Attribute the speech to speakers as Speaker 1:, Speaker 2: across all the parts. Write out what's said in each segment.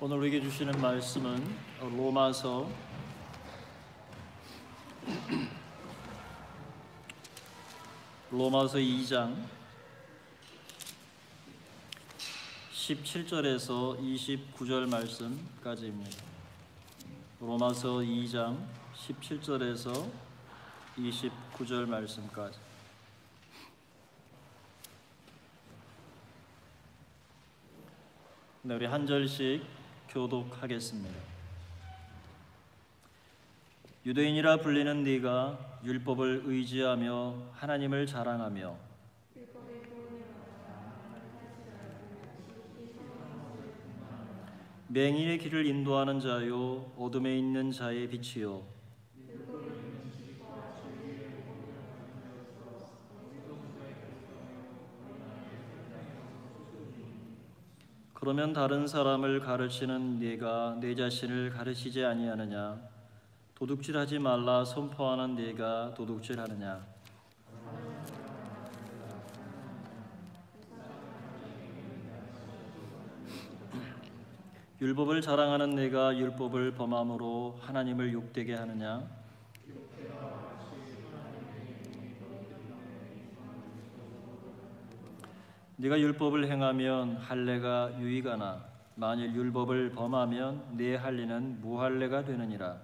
Speaker 1: 오늘 우리에게 주시는 말씀은 로마서 2장 17절에서 29절 말씀까지입니다. 로마서 2장 17절에서 29절 말씀까지. 네, 우리 한 절씩 교독하겠습니다. 유대인이라 불리는 네가 율법을 의지하며 하나님을 자랑하며 맹인의 길을 인도하는 자요 어둠에 있는 자의 빛이요 그러면 다른 사람을 가르치는 네가 내 자신을 가르치지 아니하느냐? 도둑질하지 말라 선포하는 네가 도둑질하느냐? 율법을 자랑하는 네가 율법을 범함으로 하나님을 욕되게 하느냐? 네가 율법을 행하면 할례가 유익하나 만일 율법을 범하면 네 할례는 무할례가 되느니라.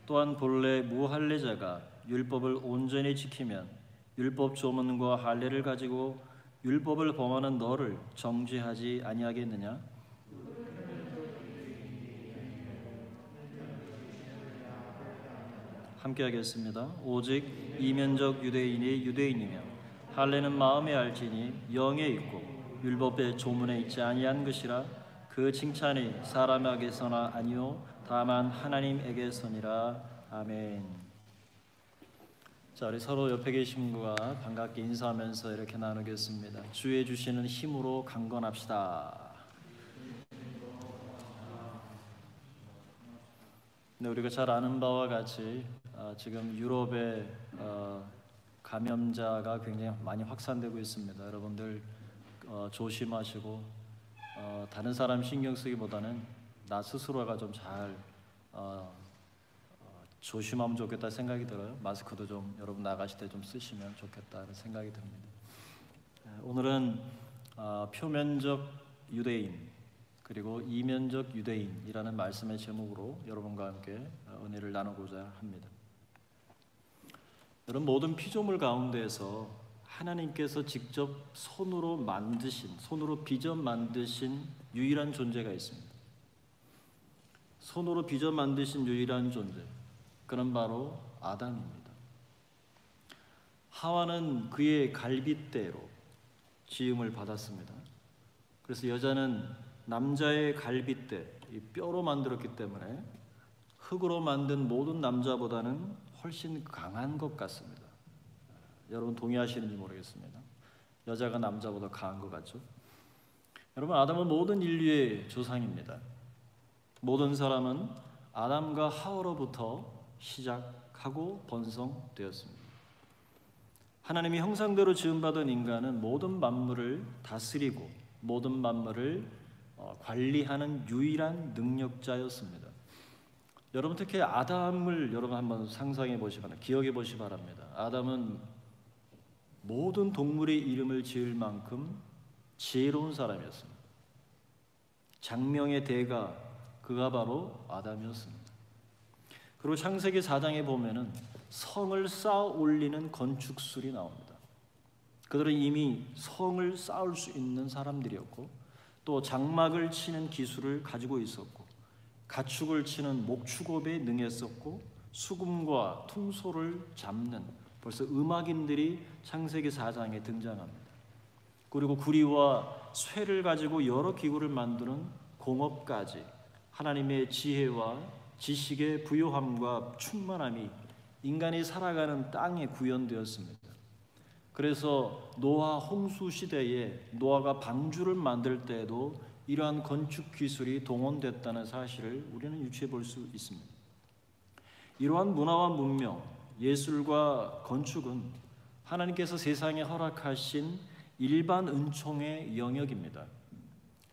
Speaker 1: 또한 본래 무할례자가 율법을 온전히 지키면 율법 조문과 할례를 가지고 율법을 범하는 너를 정죄하지 아니하겠느냐? 함께 하겠습니다. 오직 이면적 유대인이 유대인이며 할례는 마음에 알지니 영에 있고 율법의 조문에 있지 아니한 것이라 그 칭찬이 사람에게서나 아니요 다만 하나님에게서니라. 아멘. 자, 우리 서로 옆에 계신 분과 반갑게 인사하면서 이렇게 나누겠습니다. 주의 주시는 힘으로 강건합시다. 네, 우리가 잘 아는 바와 같이 지금 유럽의 감염자가 굉장히 많이 확산되고 있습니다. 여러분들 조심하시고 다른 사람 신경 쓰기보다는 나 스스로가 좀 잘 조심하면 좋겠다 생각이 들어요. 마스크도 좀 여러분 나가실 때 좀 쓰시면 좋겠다는 생각이 듭니다. 오늘은 표면적 유대인 그리고 이면적 유대인이라는 말씀의 제목으로 여러분과 함께 은혜를 나누고자 합니다. 여러분, 모든 피조물 가운데에서 하나님께서 직접 손으로 빚어 만드신 유일한 존재가 있습니다. 손으로 빚어 만드신 유일한 존재, 그는 바로 아담입니다. 하와는 그의 갈빗대로 지음을 받았습니다. 그래서 여자는 남자의 갈빗대, 이 뼈로 만들었기 때문에 흙으로 만든 모든 남자보다는 훨씬 강한 것 같습니다. 여러분 동의하시는지 모르겠습니다. 여자가 남자보다 강한 것 같죠? 여러분, 아담은 모든 인류의 조상입니다. 모든 사람은 아담과 하와로부터 시작하고 번성되었습니다. 하나님이 형상대로 지음받은 인간은 모든 만물을 다스리고 모든 만물을 관리하는 유일한 능력자였습니다. 여러분, 특히 아담을 여러분 한번 상상해 보시 바랍니다. 기억해 보시 바랍니다. 아담은 모든 동물의 이름을 지을 만큼 지혜로운 사람이었습니다. 장명의 대가, 그가 바로 아담이었습니다. 그리고 창세기 4장에 보면은 성을 쌓아 올리는 건축술이 나옵니다. 그들은 이미 성을 쌓을 수 있는 사람들이었고 또 장막을 치는 기술을 가지고 있었고 가축을 치는 목축업에 능했었고 수금과 퉁소를 잡는 벌써 음악인들이 창세기 4장에 등장합니다. 그리고 구리와 쇠를 가지고 여러 기구를 만드는 공업까지 하나님의 지혜와 지식의 부요함과 충만함이 인간이 살아가는 땅에 구현되었습니다. 그래서 노아 홍수 시대에 노아가 방주를 만들 때에도 이러한 건축 기술이 동원됐다는 사실을 우리는 유추해 볼 수 있습니다. 이러한 문화와 문명, 예술과 건축은 하나님께서 세상에 허락하신 일반 은총의 영역입니다.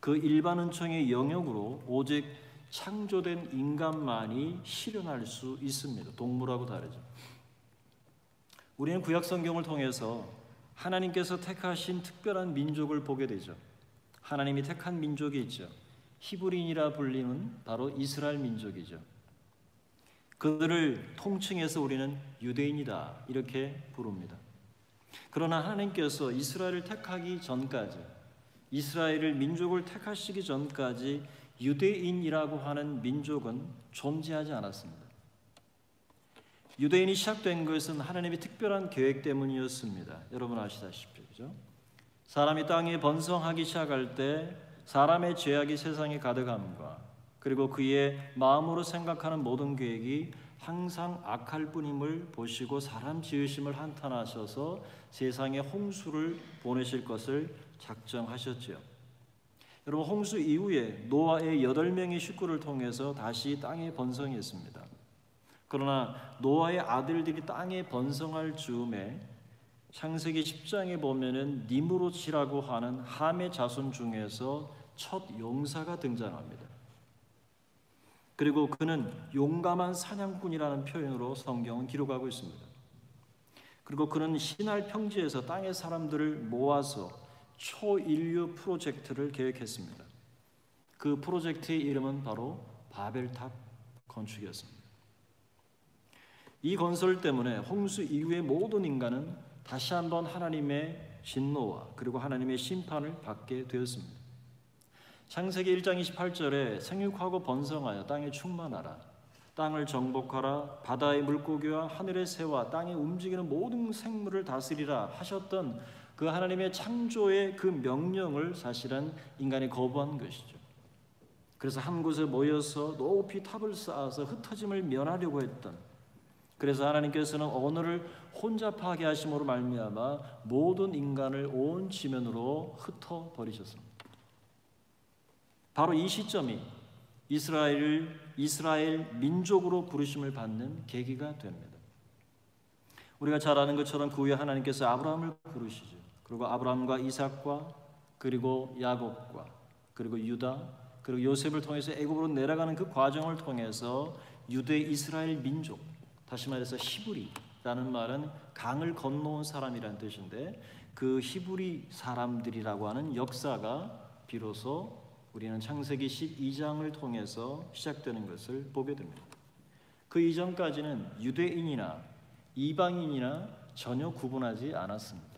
Speaker 1: 그 일반 은총의 영역으로 오직 창조된 인간만이 실현할 수 있습니다. 동물하고 다르죠. 우리는 구약 성경을 통해서 하나님께서 택하신 특별한 민족을 보게 되죠. 하나님이 택한 민족이 있죠. 히브리인이라 불리는 바로 이스라엘 민족이죠. 그들을 통칭해서 우리는 유대인이다 이렇게 부릅니다. 그러나 하나님께서 이스라엘을 택하기 전까지, 이스라엘을 민족을 택하시기 전까지 유대인이라고 하는 민족은 존재하지 않았습니다. 유대인이 시작된 것은 하나님의 특별한 계획 때문이었습니다. 여러분 아시다시피, 그죠? 사람이 땅에 번성하기 시작할 때 사람의 죄악이 세상에 가득함과 그리고 그의 마음으로 생각하는 모든 계획이 항상 악할 뿐임을 보시고 사람 지으심을 한탄하셔서 세상에 홍수를 보내실 것을 작정하셨지요. 여러분, 홍수 이후에 노아의 8명의 식구를 통해서 다시 땅에 번성했습니다. 그러나 노아의 아들들이 땅에 번성할 즈음에 창세기 10장에 보면은 니므롯이라고 하는 함의 자손 중에서 첫 용사가 등장합니다. 그리고 그는 용감한 사냥꾼이라는 표현으로 성경은 기록하고 있습니다. 그리고 그는 시날 평지에서 땅의 사람들을 모아서 초인류 프로젝트를 계획했습니다. 그 프로젝트의 이름은 바로 바벨탑 건축이었습니다. 이 건설 때문에 홍수 이후의 모든 인간은 다시 한번 하나님의 진노와 그리고 하나님의 심판을 받게 되었습니다. 창세기 1장 28절에 생육하고 번성하여 땅에 충만하라, 땅을 정복하라, 바다의 물고기와 하늘의 새와 땅에 움직이는 모든 생물을 다스리라 하셨던 그 하나님의 창조의 그 명령을 사실은 인간이 거부한 것이죠. 그래서 한 곳에 모여서 높이 탑을 쌓아서 흩어짐을 면하려고 했던, 그래서 하나님께서는 언어를 혼잡하게 하심으로 말미암아 모든 인간을 온 지면으로 흩어버리셨습니다. 바로 이 시점이 이스라엘 민족으로 부르심을 받는 계기가 됩니다. 우리가 잘 아는 것처럼 그 후에 하나님께서 아브라함을 부르시죠. 그리고 아브라함과 이삭과 그리고 야곱과 그리고 유다 그리고 요셉을 통해서 애굽으로 내려가는 그 과정을 통해서 유대 이스라엘 민족, 다시 말해서 히브리라는 말은 강을 건너온 사람이라는 뜻인데, 그 히브리 사람들이라고 하는 역사가 비로소 우리는 창세기 12장을 통해서 시작되는 것을 보게 됩니다. 그 이전까지는 유대인이나 이방인이나 전혀 구분하지 않았습니다.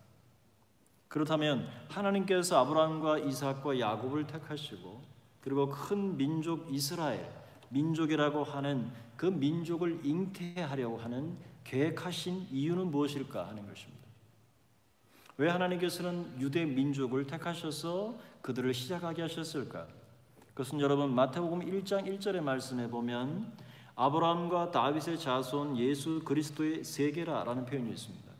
Speaker 1: 그렇다면 하나님께서 아브라함과 이삭과 야곱을 택하시고 그리고 큰 민족 이스라엘, 민족이라고 하는 그 민족을 잉태하려고 하는 계획하신 이유는 무엇일까 하는 것입니다. 왜 하나님께서는 유대 민족을 택하셔서 그들을 시작하게 하셨을까? 그것은 여러분 마태복음 1장 1절의 말씀에 보면 아브라함과 다윗의 자손 예수 그리스도의 세계라라는 표현이 있습니다.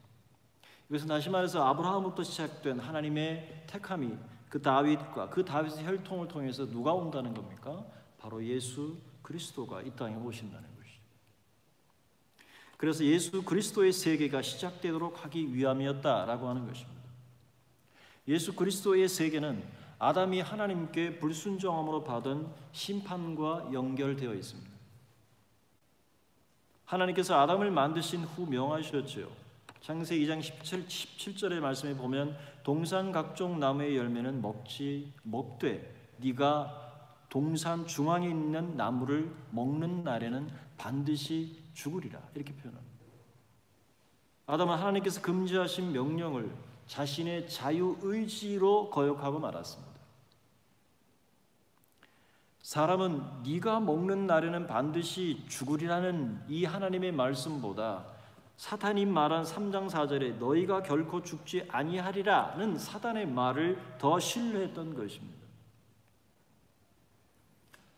Speaker 1: 이것은 다시 말해서 아브라함부터 시작된 하나님의 택함이 그 다윗과 그 다윗의 혈통을 통해서 누가 온다는 겁니까? 바로 예수 그리스도가 이 땅에 오신다는 것이죠. 그래서 예수 그리스도의 세계가 시작되도록 하기 위함이었다라고 하는 것입니다. 예수 그리스도의 세계는 아담이 하나님께 불순종함으로 받은 심판과 연결되어 있습니다. 하나님께서 아담을 만드신 후 명하셨지요. 창세기 2장 17절의 말씀에 보면 동산 각종 나무의 열매는 먹되 네가 동산 중앙에 있는 나무를 먹는 날에는 반드시 죽으리라, 이렇게 표현합니다. 아담은 하나님께서 금지하신 명령을 자신의 자유의지로 거역하고 말았습니다. 사람은 네가 먹는 날에는 반드시 죽으리라는 이 하나님의 말씀보다 사탄이 말한 3장 4절에 너희가 결코 죽지 아니하리라는 사단의 말을 더 신뢰했던 것입니다.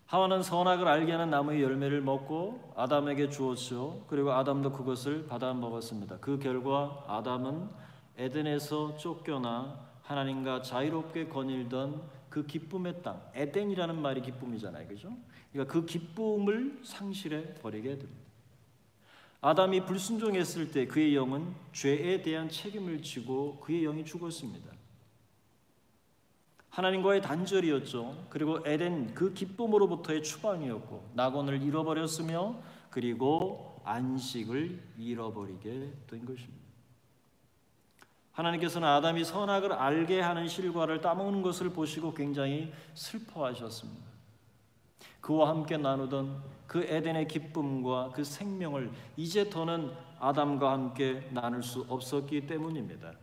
Speaker 1: 하와는 선악을 알게 하는 나무의 열매를 먹고 아담에게 주었죠. 그리고 아담도 그것을 받아 먹었습니다. 그 결과 아담은 에덴에서 쫓겨나 하나님과 자유롭게 거닐던 그 기쁨의 땅, 에덴이라는 말이 기쁨이잖아요, 그죠? 그러니까 그 기쁨을 상실해 버리게 됩니다. 아담이 불순종했을 때 그의 영은 죄에 대한 책임을 지고 그의 영이 죽었습니다. 하나님과의 단절이었죠. 그리고 에덴 그 기쁨으로부터의 추방이었고 낙원을 잃어버렸으며 그리고 안식을 잃어버리게 된 것입니다. 하나님께서는 아담이 선악을 알게 하는 실과를 따먹는 것을 보시고 굉장히 슬퍼하셨습니다. 그와 함께 나누던 그 에덴의 기쁨과 그 생명을 이제 더는 아담과 함께 나눌 수 없었기 때문입니다.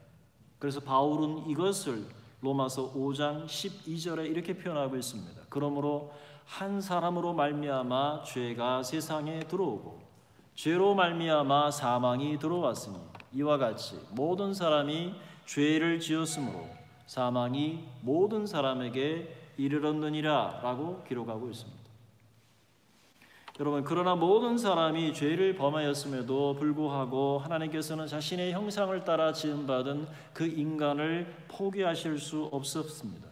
Speaker 1: 그래서 바울은 이것을 로마서 5장 12절에 이렇게 표현하고 있습니다. 그러므로 한 사람으로 말미암아 죄가 세상에 들어오고 죄로 말미암아 사망이 들어왔으니 이와 같이 모든 사람이 죄를 지었으므로 사망이 모든 사람에게 이르렀느니라 라고 기록하고 있습니다. 여러분, 그러나 모든 사람이 죄를 범하였음에도 불구하고 하나님께서는 자신의 형상을 따라 지음받은 그 인간을 포기하실 수 없었습니다.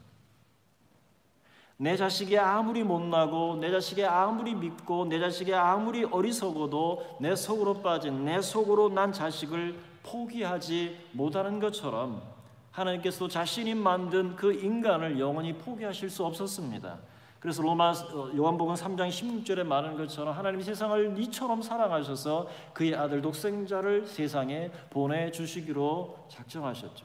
Speaker 1: 내 자식이 아무리 못나고 내 자식이 아무리 밉고 내 자식이 아무리 어리석어도 내 속으로 빠진 내 속으로 난 자식을 포기하지 못하는 것처럼 하나님께서 자신이 만든 그 인간을 영원히 포기하실 수 없었습니다. 그래서 요한복음 3장 16절에 말하는 것처럼 하나님이 세상을 이처럼 사랑하셔서 그의 아들 독생자를 세상에 보내주시기로 작정하셨죠.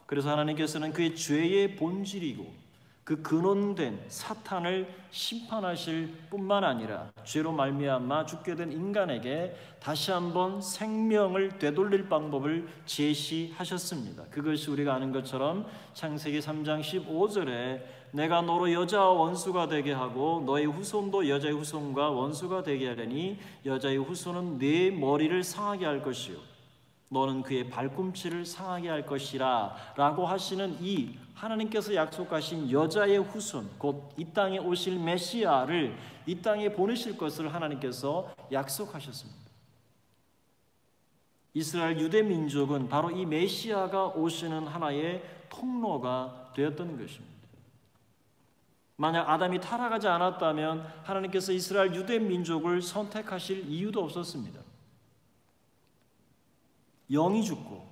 Speaker 1: 그래서 하나님께서는 그의 죄의 본질이고 그 근원된 사탄을 심판하실 뿐만 아니라 죄로 말미암아 죽게 된 인간에게 다시 한번 생명을 되돌릴 방법을 제시하셨습니다. 그것이 우리가 아는 것처럼 창세기 3장 15절에 내가 너로 여자와 원수가 되게 하고 너의 후손도 여자의 후손과 원수가 되게 하려니 여자의 후손은 네 머리를 상하게 할 것이요 너는 그의 발꿈치를 상하게 할 것이라 라고 하시는 이 하나님께서 약속하신 여자의 후손, 곧 이 땅에 오실 메시아를 이 땅에 보내실 것을 하나님께서 약속하셨습니다. 이스라엘 유대 민족은 바로 이 메시아가 오시는 하나의 통로가 되었던 것입니다. 만약 아담이 타락하지 않았다면 하나님께서 이스라엘 유대 민족을 선택하실 이유도 없었습니다. 영이 죽고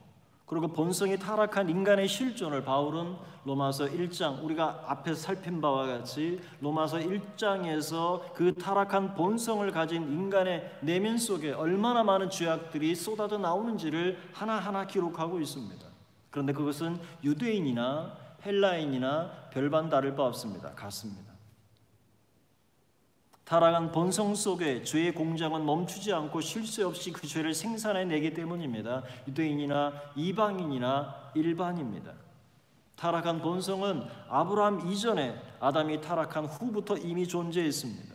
Speaker 1: 그리고 본성이 타락한 인간의 실존을 바울은 로마서 1장 우리가 앞에서 살핀 바와 같이 로마서 1장에서 그 타락한 본성을 가진 인간의 내면 속에 얼마나 많은 죄악들이 쏟아져 나오는지를 하나하나 기록하고 있습니다. 그런데 그것은 유대인이나 헬라인이나 별반 다를 바 없습니다. 같습니다. 타락한 본성 속에 죄의 공장은 멈추지 않고 쉴 새 없이 그 죄를 생산해내기 때문입니다. 유대인이나 이방인이나 일반입니다. 타락한 본성은 아브라함 이전에 아담이 타락한 후부터 이미 존재했습니다.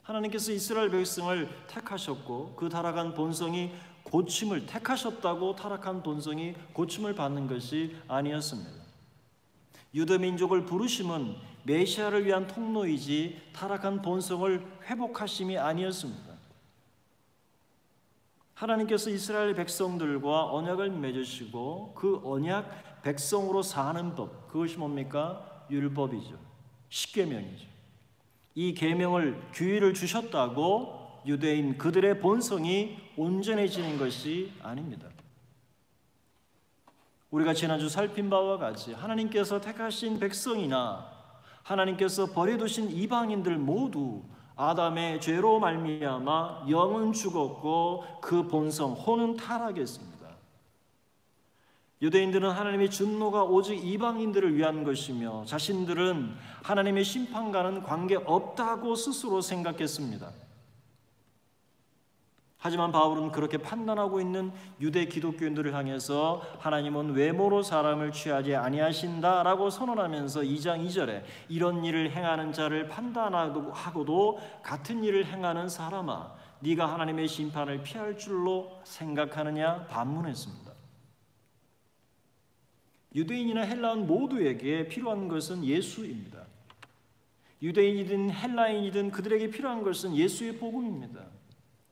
Speaker 1: 하나님께서 이스라엘 백성을 택하셨고 그 타락한 본성이 고침을 택하셨다고 타락한 본성이 고침을 받는 것이 아니었습니다. 유대 민족을 부르심은 메시아를 위한 통로이지 타락한 본성을 회복하심이 아니었습니다. 하나님께서 이스라엘 백성들과 언약을 맺으시고 그 언약 백성으로 사는 법, 그것이 뭡니까? 율법이죠. 십계명이죠. 이 계명을 규율을 주셨다고 유대인 그들의 본성이 온전해지는 것이 아닙니다. 우리가 지난주 살핀 바와 같이 하나님께서 택하신 백성이나 하나님께서 버려두신 이방인들 모두 아담의 죄로 말미암아 영은 죽었고 그 본성, 혼은 타락했습니다. 유대인들은 하나님의 진노가 오직 이방인들을 위한 것이며 자신들은 하나님의 심판과는 관계없다고 스스로 생각했습니다. 하지만 바울은 그렇게 판단하고 있는 유대 기독교인들을 향해서 하나님은 외모로 사람을 취하지 아니하신다라고 선언하면서 2장 2절에 이런 일을 행하는 자를 판단하고도 같은 일을 행하는 사람아 네가 하나님의 심판을 피할 줄로 생각하느냐 반문했습니다. 유대인이나 헬라인 모두에게 필요한 것은 예수입니다. 유대인이든 헬라인이든 그들에게 필요한 것은 예수의 복음입니다.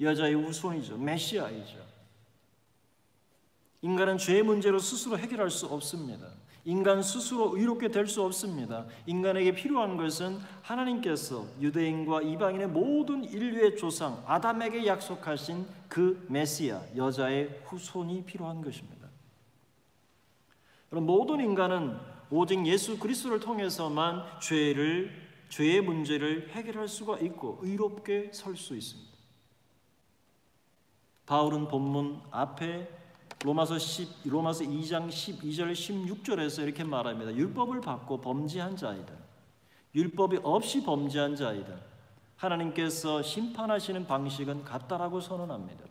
Speaker 1: 여자의 후손이죠. 메시아이죠. 인간은 죄의 문제로 스스로 해결할 수 없습니다. 인간 스스로 의롭게 될 수 없습니다. 인간에게 필요한 것은 하나님께서 유대인과 이방인의 모든 인류의 조상 아담에게 약속하신 그 메시아, 여자의 후손이 필요한 것입니다. 모든 인간은 오직 예수 그리스도를 통해서만 죄의 문제를 해결할 수가 있고 의롭게 설 수 있습니다. 바울은 본문 앞에 로마서 2장 12절 16절에서 이렇게 말합니다. 율법을 받고 범죄한 자이다. 율법이 없이 범죄한 자이다. 하나님께서 심판하시는 방식은 같다라고 선언합니다.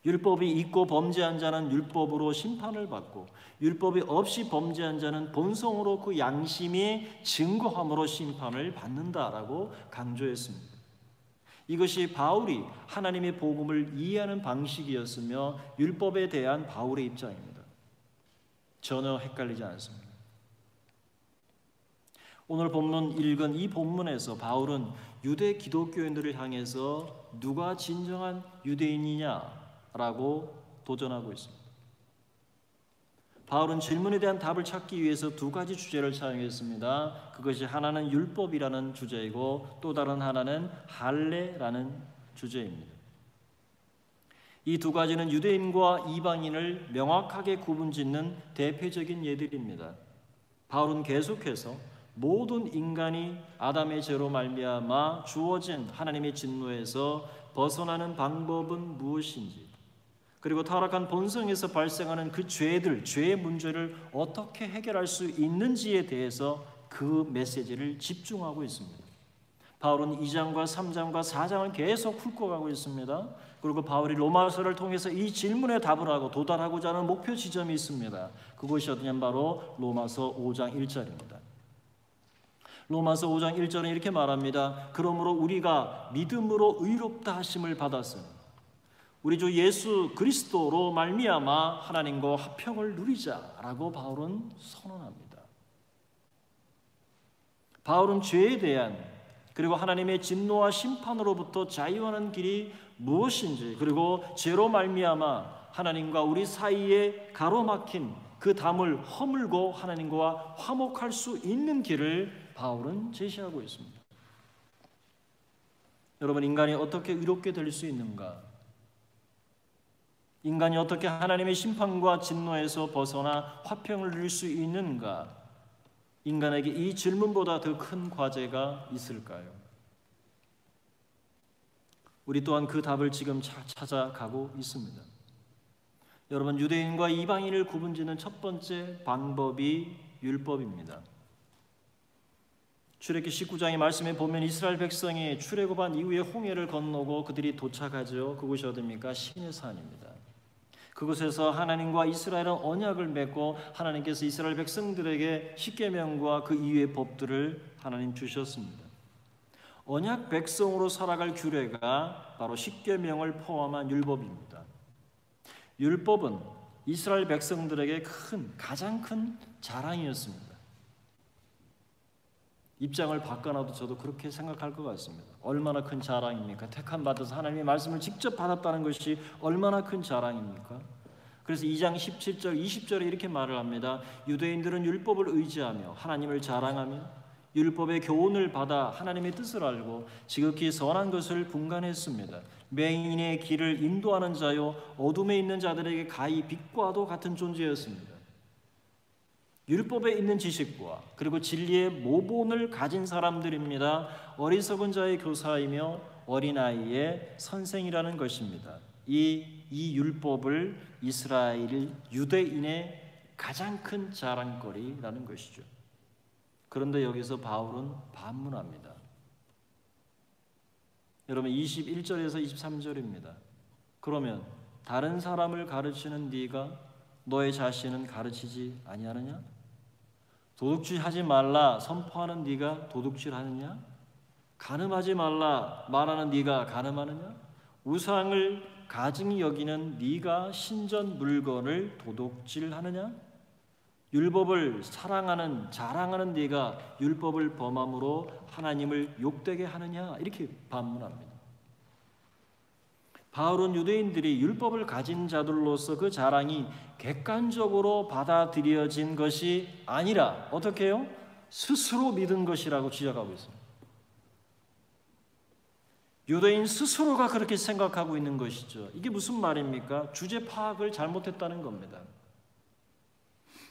Speaker 1: 율법이 있고 범죄한 자는 율법으로 심판을 받고 율법이 없이 범죄한 자는 본성으로 그 양심이 증거함으로 심판을 받는다라고 강조했습니다. 이것이 바울이 하나님의 복음을 이해하는 방식이었으며 율법에 대한 바울의 입장입니다. 전혀 헷갈리지 않습니다. 오늘 본문 읽은 이 본문에서 바울은 유대 기독교인들을 향해서 누가 진정한 유대인이냐라고 도전하고 있습니다. 바울은 질문에 대한 답을 찾기 위해서 두 가지 주제를 사용했습니다. 그것이 하나는 율법이라는 주제이고 또 다른 하나는 할례라는 주제입니다. 이 두 가지는 유대인과 이방인을 명확하게 구분짓는 대표적인 예들입니다. 바울은 계속해서 모든 인간이 아담의 죄로 말미암아 주어진 하나님의 진노에서 벗어나는 방법은 무엇인지, 그리고 타락한 본성에서 발생하는 그 죄의 문제를 어떻게 해결할 수 있는지에 대해서 그 메시지를 집중하고 있습니다. 바울은 2장과 3장과 4장을 계속 훑어가고 있습니다. 그리고 바울이 로마서를 통해서 이 질문에 답을 하고 도달하고자 하는 목표 지점이 있습니다. 그것이 어디냐면 바로 로마서 5장 1절입니다. 로마서 5장 1절은 이렇게 말합니다. 그러므로 우리가 믿음으로 의롭다 하심을 받았으니 우리 주 예수 그리스도로 말미암아 하나님과 화평을 누리자라고 바울은 선언합니다. 바울은 죄에 대한 그리고 하나님의 진노와 심판으로부터 자유하는 길이 무엇인지, 그리고 죄로 말미암아 하나님과 우리 사이에 가로막힌 그 담을 허물고 하나님과 화목할 수 있는 길을 바울은 제시하고 있습니다. 여러분, 인간이 어떻게 의롭게 될 수 있는가? 인간이 어떻게 하나님의 심판과 진노에서 벗어나 화평을 누릴 수 있는가? 인간에게 이 질문보다 더 큰 과제가 있을까요? 우리 또한 그 답을 지금 찾아가고 있습니다. 여러분, 유대인과 이방인을 구분짓는 첫 번째 방법이 율법입니다. 출애굽기 19장의 말씀에 보면 이스라엘 백성이 출애굽한 이후에 홍해를 건너고 그들이 도착하죠. 그곳이 어디입니까? 시내산입니다. 그곳에서 하나님과 이스라엘은 언약을 맺고 하나님께서 이스라엘 백성들에게 십계명과 그 이후의 법들을 하나님 주셨습니다. 언약 백성으로 살아갈 규례가 바로 십계명을 포함한 율법입니다. 율법은 이스라엘 백성들에게 가장 큰 자랑이었습니다. 입장을 바꿔놔도 저도 그렇게 생각할 것 같습니다. 얼마나 큰 자랑입니까? 택함받아서 하나님의 말씀을 직접 받았다는 것이 얼마나 큰 자랑입니까? 그래서 2장 17절 20절에 이렇게 말을 합니다. 유대인들은 율법을 의지하며 하나님을 자랑하며 율법의 교훈을 받아 하나님의 뜻을 알고 지극히 선한 것을 분간했습니다. 맹인의 길을 인도하는 자요 어둠에 있는 자들에게 가히 빛과도 같은 존재였습니다. 율법에 있는 지식과 그리고 진리의 모본을 가진 사람들입니다. 어리석은 자의 교사이며 어린아이의 선생이라는 것입니다. 이 율법을 이스라엘 유대인의 가장 큰 자랑거리라는 것이죠. 그런데 여기서 바울은 반문합니다. 여러분, 21절에서 23절입니다. 그러면 다른 사람을 가르치는 네가 너의 자신은 가르치지 아니하느냐? 도둑질하지 말라 선포하는 네가 도둑질하느냐? 간음하지 말라 말하는 네가 간음하느냐? 우상을 가증히 여기는 네가 신전 물건을 도둑질하느냐? 율법을 자랑하는 네가 율법을 범함으로 하나님을 욕되게 하느냐? 이렇게 반문합니다. 바울은 유대인들이 율법을 가진 자들로서 그 자랑이 객관적으로 받아들여진 것이 아니라 어떻게 해요? 스스로 믿은 것이라고 지적하고 있습니다. 유대인 스스로가 그렇게 생각하고 있는 것이죠. 이게 무슨 말입니까? 주제 파악을 잘못했다는 겁니다.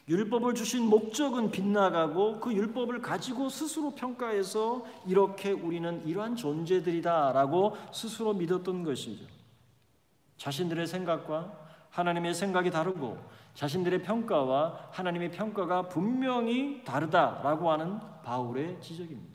Speaker 1: 율법을 주신 목적은 빗나가고 그 율법을 가지고 스스로 평가해서 이렇게 우리는 이러한 존재들이다라고 스스로 믿었던 것이죠. 자신들의 생각과 하나님의 생각이 다르고 자신들의 평가와 하나님의 평가가 분명히 다르다라고 하는 바울의 지적입니다.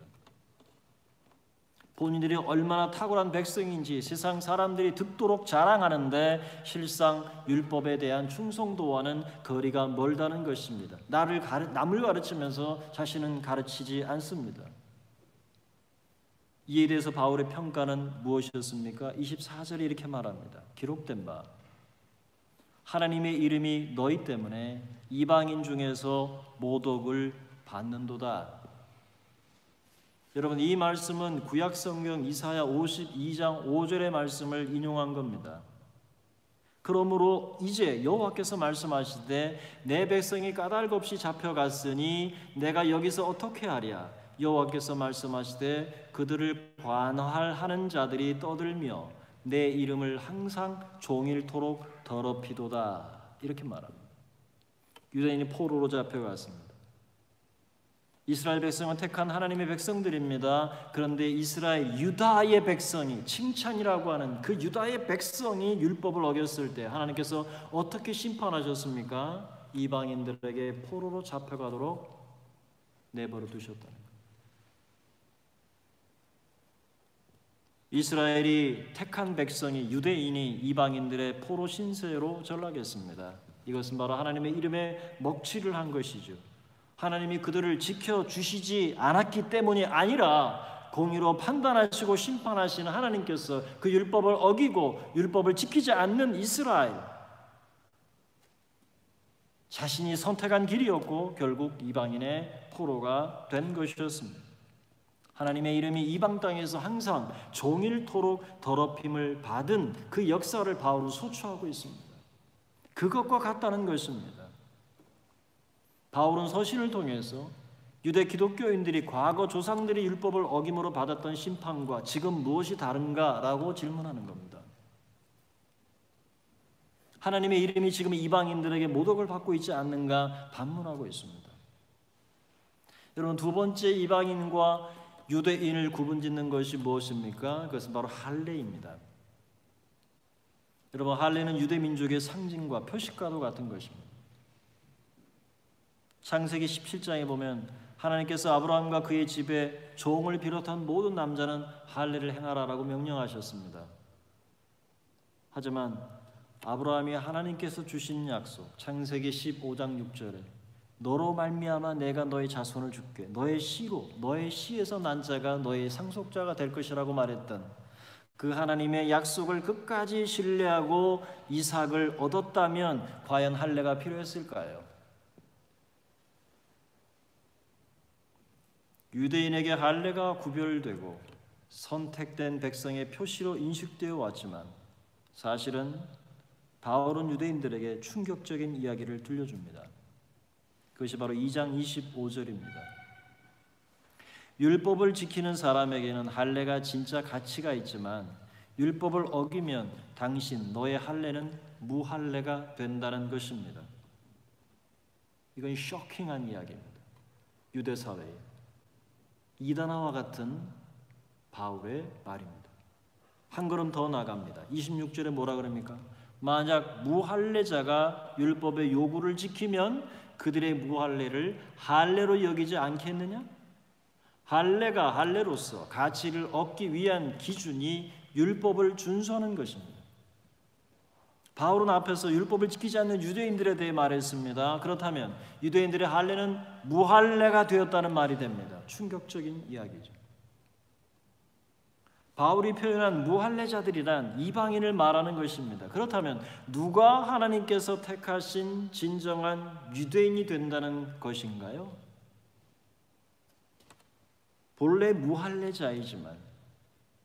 Speaker 1: 본인들이 얼마나 탁월한 백성인지 세상 사람들이 듣도록 자랑하는데 실상 율법에 대한 충성도와는 거리가 멀다는 것입니다. 남을 가르치면서 자신은 가르치지 않습니다. 이에 대해서 바울의 평가는 무엇이었습니까? 24절에 이렇게 말합니다. 기록된 바 하나님의 이름이 너희 때문에 이방인 중에서 모독을 받는도다. 여러분, 이 말씀은 구약 성경 이사야 52장 5절의 말씀을 인용한 겁니다. 그러므로 이제 여호와께서 말씀하시되 내 백성이 까닭 없이 잡혀갔으니 내가 여기서 어떻게 하랴. 여호와께서 말씀하시되 그들을 관할하는 자들이 떠들며 내 이름을 항상 종일토록 더럽히도다. 이렇게 말합니다. 유대인이 포로로 잡혀갔습니다. 이스라엘 백성은 택한 하나님의 백성들입니다. 그런데 이스라엘 유다의 백성이, 칭찬이라고 하는 그 유다의 백성이 율법을 어겼을 때 하나님께서 어떻게 심판하셨습니까? 이방인들에게 포로로 잡혀가도록 내버려 두셨다는 거예요. 이스라엘이 택한 백성이, 유대인이 이방인들의 포로 신세로 전락했습니다. 이것은 바로 하나님의 이름에 먹칠을 한 것이죠. 하나님이 그들을 지켜주시지 않았기 때문이 아니라 공의로 판단하시고 심판하시는 하나님께서 그 율법을 어기고 율법을 지키지 않는 이스라엘, 자신이 선택한 길이었고 결국 이방인의 포로가 된 것이었습니다. 하나님의 이름이 이방 땅에서 항상 종일토록 더럽힘을 받은 그 역사를 바울은 소추하고 있습니다. 그것과 같다는 것입니다. 바울은 서신을 통해서 유대 기독교인들이 과거 조상들이 율법을 어김으로 받았던 심판과 지금 무엇이 다른가라고 질문하는 겁니다. 하나님의 이름이 지금 이방인들에게 모독을 받고 있지 않는가 반문하고 있습니다. 여러분, 두 번째 이방인과 유대인을 구분짓는 것이 무엇입니까? 그것은 바로 할례입니다. 여러분, 할례는 유대 민족의 상징과 표식과도 같은 것입니다. 창세기 17장에 보면 하나님께서 아브라함과 그의 집에 종을 비롯한 모든 남자는 할례를 행하라라고 명령하셨습니다. 하지만 아브라함이 하나님께서 주신 약속, 창세기 15장 6절에 너로 말미암아 내가 너의 자손을 줄게, 너의 씨로, 너의 씨에서 난 자가 너의 상속자가 될 것이라고 말했던 그 하나님의 약속을 끝까지 신뢰하고 이삭을 얻었다면 과연 할례가 필요했을까요? 유대인에게 할례가 구별되고 선택된 백성의 표시로 인식되어 왔지만 사실은 바울은 유대인들에게 충격적인 이야기를 들려줍니다. 그것이 바로 2장 25절입니다. 율법을 지키는 사람에게는 할례가 진짜 가치가 있지만 율법을 어기면 당신, 너의 할례는 무할례가 된다는 것입니다. 이건 쇼킹한 이야기입니다. 유대 사회에. 이단아와 같은 바울의 말입니다. 한 걸음 더 나갑니다. 26절에 뭐라 그럽니까? 만약 무할례자가 율법의 요구를 지키면 그들의 무할례를 할례로 여기지 않겠느냐? 할례가 할례로서 가치를 얻기 위한 기준이 율법을 준수하는 것입니다. 바울은 앞에서 율법을 지키지 않는 유대인들에 대해 말했습니다. 그렇다면 유대인들의 할례는 무할례가 되었다는 말이 됩니다. 충격적인 이야기죠. 바울이 표현한 무할례자들이란 이방인을 말하는 것입니다. 그렇다면 누가 하나님께서 택하신 진정한 유대인이 된다는 것인가요? 본래 무할례자이지만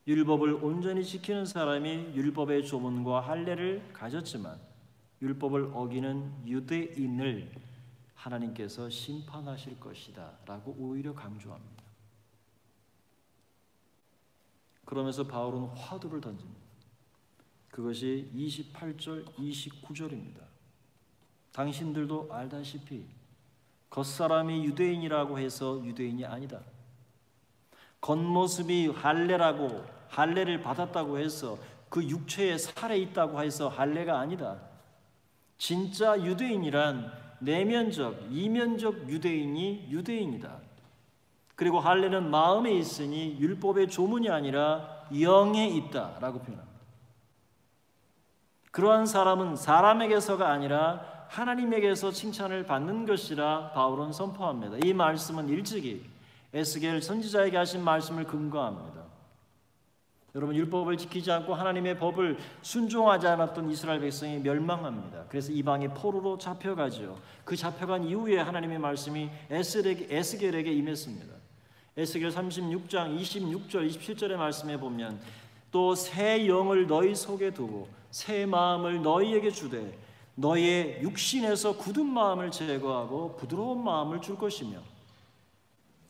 Speaker 1: 율법을 온전히 지키는 사람이 율법의 조문과 할례를 가졌지만 율법을 어기는 유대인을 하나님께서 심판하실 것이다 라고 오히려 강조합니다. 그러면서 바울은 화두를 던집니다. 그것이 28절, 29절입니다. 당신들도 알다시피 겉사람이 유대인이라고 해서 유대인이 아니다. 겉모습이 할례를 받았다고 해서 그 육체에 살에 있다고 해서 할례가 아니다. 진짜 유대인이란 내면적, 이면적 유대인이 유대인이다. 그리고 할례는 마음에 있으니 율법의 조문이 아니라 영에 있다라고 표현합니다. 그러한 사람은 사람에게서가 아니라 하나님에게서 칭찬을 받는 것이라 바울은 선포합니다. 이 말씀은 일찍이 에스겔 선지자에게 하신 말씀을 근거합니다. 여러분, 율법을 지키지 않고 하나님의 법을 순종하지 않았던 이스라엘 백성이 멸망합니다. 그래서 이방의 포로로 잡혀가죠. 그 잡혀간 이후에 하나님의 말씀이 에스겔에게 임했습니다. 에스겔 36장 26절 27절의 말씀에 보면 또 새 영을 너희 속에 두고 새 마음을 너희에게 주되 너희의 육신에서 굳은 마음을 제거하고 부드러운 마음을 줄 것이며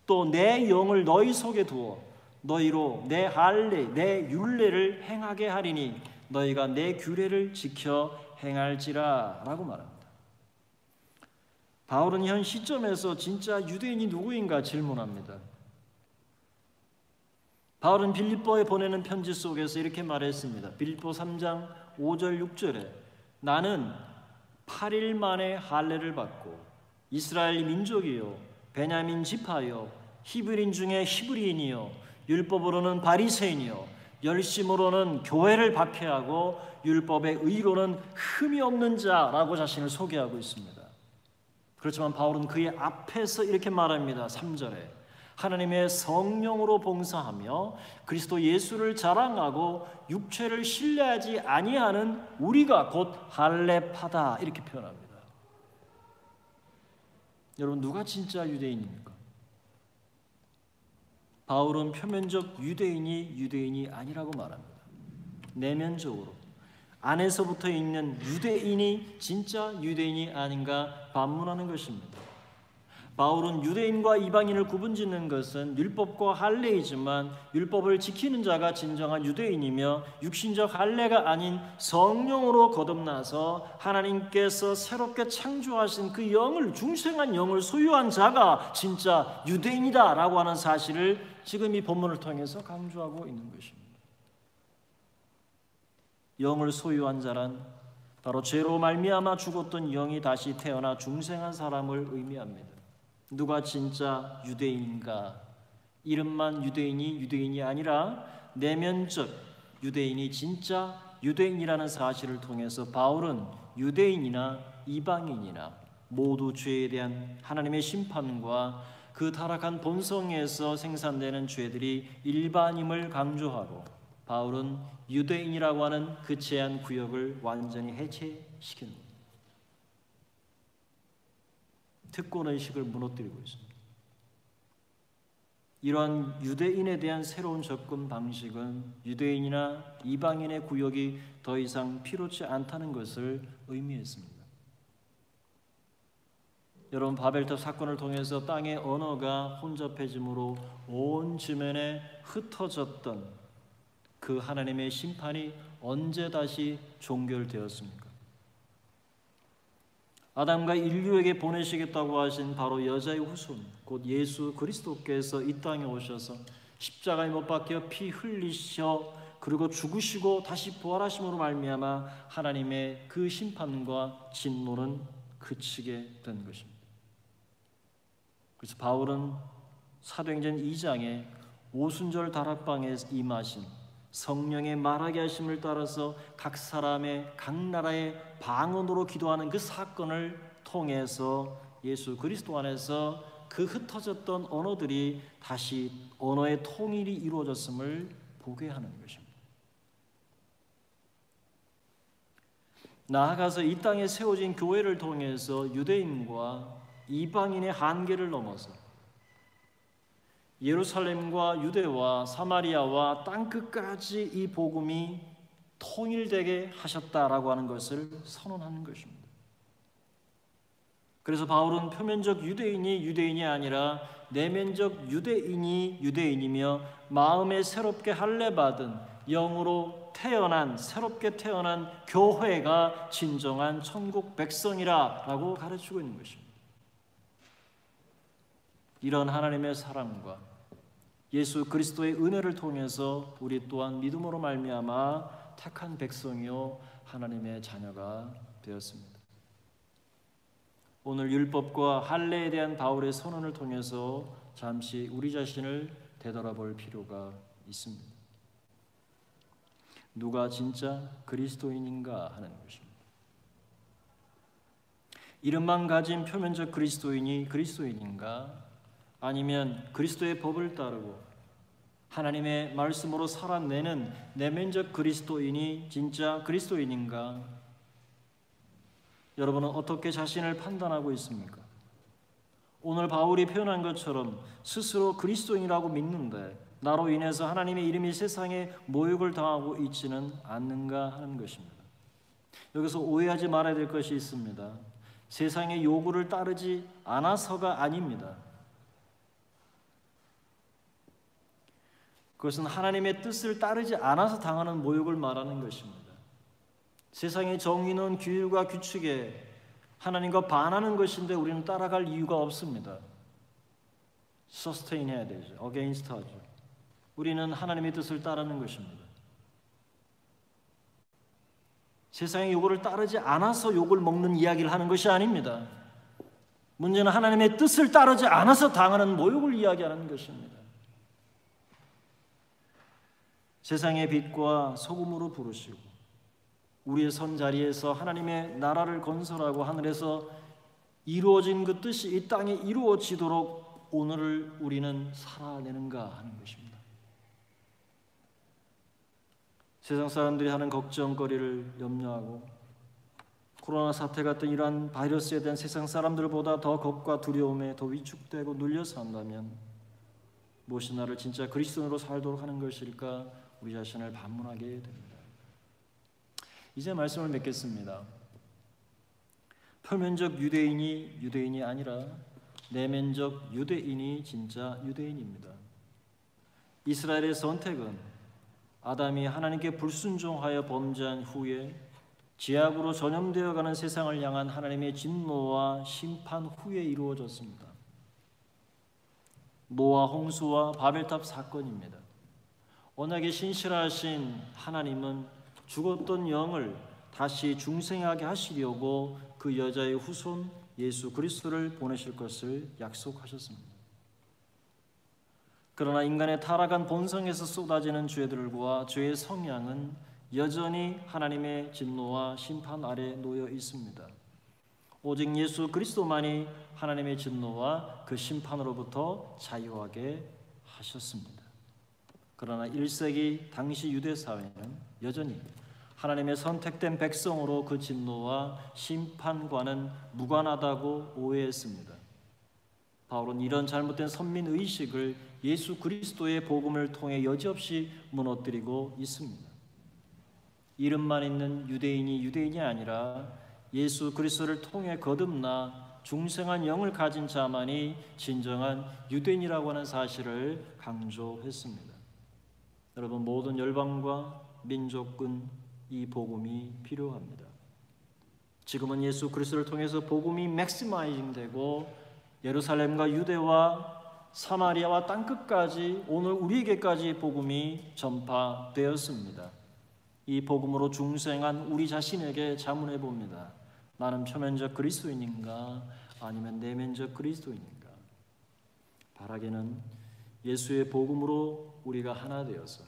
Speaker 1: 또 내 영을 너희 속에 두어 너희로 내 할례, 내 율례를 행하게 하리니 너희가 내 규례를 지켜 행할지라 라고 말합니다. 바울은 현 시점에서 진짜 유대인이 누구인가 질문합니다. 바울은 빌립보에 보내는 편지 속에서 이렇게 말했습니다. 빌립보 3장 5절 6절에 나는 8일 만에 할례를 받고 이스라엘 민족이요 베냐민 지파요 히브리인 중에 히브리인이요 율법으로는 바리새인이요 열심으로는 교회를 박해하고 율법의 의로는 흠이 없는 자라고 자신을 소개하고 있습니다. 그렇지만 바울은 그의 앞에서 이렇게 말합니다. 3절에 하나님의 성령으로 봉사하며 그리스도 예수를 자랑하고 육체를 신뢰하지 아니하는 우리가 곧 할례파다 이렇게 표현합니다. 여러분, 누가 진짜 유대인입니까? 바울은 표면적 유대인이 아니라고 말합니다. 내면적으로 안에서부터 있는 유대인이 진짜 유대인이 아닌가 반문하는 것입니다. 바울은 유대인과 이방인을 구분짓는 것은 율법과 할례이지만 율법을 지키는 자가 진정한 유대인이며 육신적 할례가 아닌 성령으로 거듭나서 하나님께서 새롭게 창조하신 그 영을 중생한 영을 소유한 자가 진짜 유대인이다라고 하는 사실을 지금 이 본문을 통해서 강조하고 있는 것입니다. 영을 소유한 자란 바로 죄로 말미암아 죽었던 영이 다시 태어나 중생한 사람을 의미합니다. 누가 진짜 유대인인가? 이름만 유대인이 아니라 내면적 유대인이 진짜 유대인이라는 사실을 통해서 바울은 유대인이나 이방인이나 모두 죄에 대한 하나님의 심판과 그 타락한 본성에서 생산되는 죄들이 일반임을 강조하고 바울은 유대인이라고 하는 그 제한 구역을 완전히 해체시킵니다. 특권의식을 무너뜨리고 있습니다. 이러한 유대인에 대한 새로운 접근 방식은 유대인이나 이방인의 구역이 더 이상 필요치 않다는 것을 의미했습니다. 여러분, 바벨탑 사건을 통해서 땅의 언어가 혼잡해짐으로 온 지면에 흩어졌던 그 하나님의 심판이 언제 다시 종결되었습니까? 아담과 인류에게 보내시겠다고 하신 바로 여자의 후손 곧 예수 그리스도께서 이 땅에 오셔서 십자가에 못 박혀 피 흘리셔 그리고 죽으시고 다시 부활하심으로 말미암아 하나님의 그 심판과 진노는 그치게 된 것입니다. 그래서 바울은 사도행전 2장에 오순절 다락방에 임하신 성령의 말하게 하심을 따라서 각 사람의 각 나라의 방언으로 기도하는 그 사건을 통해서 예수 그리스도 안에서 그 흩어졌던 언어들이 다시 언어의 통일이 이루어졌음을 보게 하는 것입니다. 나아가서 이 땅에 세워진 교회를 통해서 유대인과 이방인의 한계를 넘어서 예루살렘과 유대와 사마리아와 땅끝까지 이 복음이 통일되게 하셨다라고 하는 것을 선언하는 것입니다. 그래서 바울은 표면적 유대인이 유대인이 아니라 내면적 유대인이 유대인이며 마음에 새롭게 할례받은 영으로 태어난 새롭게 태어난 교회가 진정한 천국 백성이라고 가르치고 있는 것입니다. 이런 하나님의 사랑과 예수 그리스도의 은혜를 통해서 우리 또한 믿음으로 말미암아 택한 백성이요 하나님의 자녀가 되었습니다. 오늘 율법과 할례에 대한 바울의 선언을 통해서 잠시 우리 자신을 되돌아볼 필요가 있습니다. 누가 진짜 그리스도인인가 하는 것입니다. 이름만 가진 표면적 그리스도인이 그리스도인인가? 아니면 그리스도의 법을 따르고 하나님의 말씀으로 살아내는 내면적 그리스도인이 진짜 그리스도인인가? 여러분은 어떻게 자신을 판단하고 있습니까? 오늘 바울이 표현한 것처럼 스스로 그리스도인이라고 믿는데 나로 인해서 하나님의 이름이 세상에 모욕을 당하고 있지는 않는가 하는 것입니다. 여기서 오해하지 말아야 될 것이 있습니다. 세상의 요구를 따르지 않아서가 아닙니다. 그것은 하나님의 뜻을 따르지 않아서 당하는 모욕을 말하는 것입니다. 세상의 정의는 규율과 규칙에 하나님과 반하는 것인데 우리는 따라갈 이유가 없습니다. 서스테인 해야 되죠. 어게인스트 하죠. 우리는 하나님의 뜻을 따르는 것입니다. 세상의 요구를 따르지 않아서 욕을 먹는 이야기를 하는 것이 아닙니다. 문제는 하나님의 뜻을 따르지 않아서 당하는 모욕을 이야기하는 것입니다. 세상의 빛과 소금으로 부르시고 우리의 선 자리에서 하나님의 나라를 건설하고 하늘에서 이루어진 그 뜻이 이 땅에 이루어지도록 오늘을 우리는 살아내는가 하는 것입니다. 세상 사람들이 하는 걱정거리를 염려하고 코로나 사태 같은 이러한 바이러스에 대한 세상 사람들보다 더 겁과 두려움에 더 위축되고 눌려 산다면 무엇이 나를 진짜 그리스도인으로 살도록 하는 것일까? 우리 자신을 반문하게 됩니다. 이제 말씀을 맺겠습니다. 표면적 유대인이 유대인이 아니라 내면적 유대인이 진짜 유대인입니다. 이스라엘의 선택은 아담이 하나님께 불순종하여 범죄한 후에 죄악으로 전염되어가는 세상을 향한 하나님의 진노와 심판 후에 이루어졌습니다. 노아 홍수와 바벨탑 사건입니다. 언약에 신실하신 하나님은 죽었던 영을 다시 중생하게 하시려고 그 여자의 후손 예수 그리스도를 보내실 것을 약속하셨습니다. 그러나 인간의 타락한 본성에서 쏟아지는 죄들과 죄의 성향은 여전히 하나님의 진노와 심판 아래 놓여 있습니다. 오직 예수 그리스도만이 하나님의 진노와 그 심판으로부터 자유하게 하셨습니다. 그러나 1세기 당시 유대 사회는 여전히 하나님의 선택된 백성으로 그 진노와 심판과는 무관하다고 오해했습니다. 바울은 이런 잘못된 선민의식을 예수 그리스도의 복음을 통해 여지없이 무너뜨리고 있습니다. 이름만 있는 유대인이 아니라 예수 그리스도를 통해 거듭나 중생한 영을 가진 자만이 진정한 유대인이라고 하는 사실을 강조했습니다. 여러분, 모든 열방과 민족은 이 복음이 필요합니다. 지금은 예수 그리스도를 통해서 복음이 맥시마이징 되고 예루살렘과 유대와 사마리아와 땅끝까지 오늘 우리에게까지 복음이 전파되었습니다. 이 복음으로 중생한 우리 자신에게 자문해 봅니다. 나는 표면적 그리스도인인가 아니면 내면적 그리스도인인가? 바라기는 예수의 복음으로 우리가 하나 되어서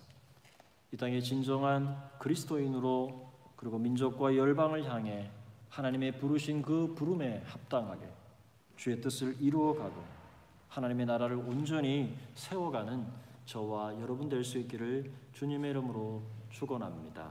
Speaker 1: 이 땅의 진정한 그리스도인으로 그리고 민족과 열방을 향해 하나님의 부르신 그 부름에 합당하게 주의 뜻을 이루어가고 하나님의 나라를 온전히 세워가는 저와 여러분 될 수 있기를 주님의 이름으로 축원합니다.